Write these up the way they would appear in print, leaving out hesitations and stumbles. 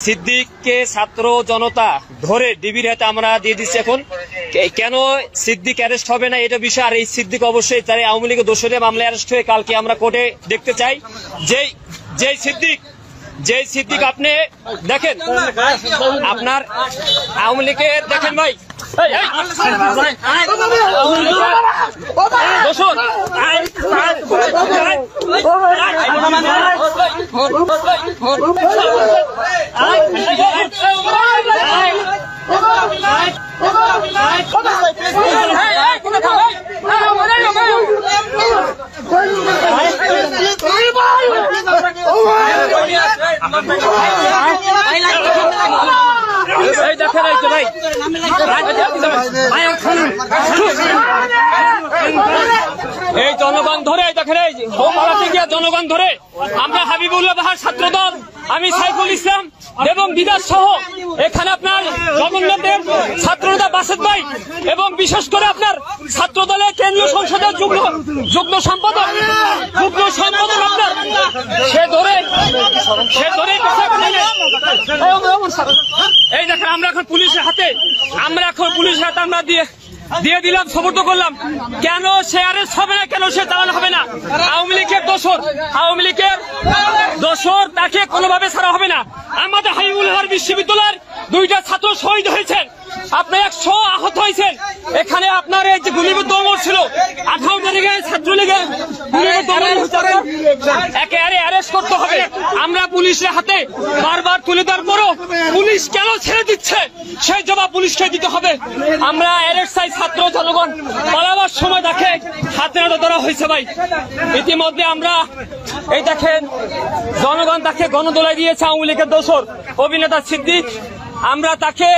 সিদ্দিককে ছাত্র জনতা ধরে ডিবির হাতে আমরা দিয়ে দিচ্ছি। এখন কেন সিদ্দিক অ্যারেস্ট হবে না এটা বিষয়, আর এই সিদ্দিক অবশ্যই তার আওয়ামী লীগের দোষরে মামলায় অ্যারেস্ট হয়ে কালকে আমরা কোর্টে দেখতে চাই। যেই সিদ্দিক আপনি দেখেন, আপনার আওয়ামী লীগের দেখেন ভাই এই জনগণ ধরে দেখেন, এই জনগণ ধরে আমরা হাবিবুল্লাহ বাহার ছাত্রদল, আমি সাইফুল ইসলাম এবং বিদাস সহ এখানে আপনার জগন্নাথের ছাত্রনেতা বাসেদ ভাই এবং বিশেষ করে আপনার ছাত্র দলের কেন্দ্রীয় সংসদের যুগ্ম সম্পাদক আপনার সে ধরে এই দেখেন আমরা এখন পুলিশের হাতে আমরা দিয়ে দিলাম, সমর্থ করলাম। কেন সে অ্যারেস্ট হবে না, কেন সে চালানো হবে না? আওয়ামী লীগের দোষর তাকে কোনোভাবে ছাড়া হবে না। আমাদের হাবিবুল্লাহ বিশ্ববিদ্যালয়ের 2টা ছাত্র শহীদ হয়েছেন, আপনার 100 আহত হয়েছেন। এখানে আপনার এই যে গুলিবিদ্ধ অমর ছিল 18 তারিখে ছাত্রলীগের একেবারে অ্যারেস্ট করতে হবে। আমরা পুলিশের হাতে বারবার তুলে দেওয়ার পরও পুলিশ কেন ছেড়ে দিচ্ছে সেই জবাব পুলিশকে দিতে হবে। আমরা অ্যারেস্ট চাই, ছাত্র জনগণ পালাবার সময় তাকে হাতে নাতে ধরা হয়েছে ভাই। ইতিমধ্যে আমরা এই দেখেন জনগণ তাকে গণদোলায় দিয়েছে আওয়ামী লীগের দোষর অভিনেতা সিদ্দিক। আমরা তাকে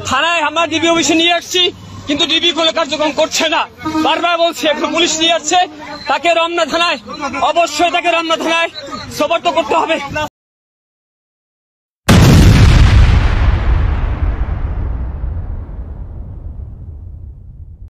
থানায় আমরা ডিবি অফিসে নিয়ে আসছি, কিন্তু ডিবি কোনো কার্যক্রম করছে না। বারবার বলছি এখন পুলিশ নিয়ে আসছে, তাকে রমনা থানায় অবশ্যই সোপর্দ করতে হবে।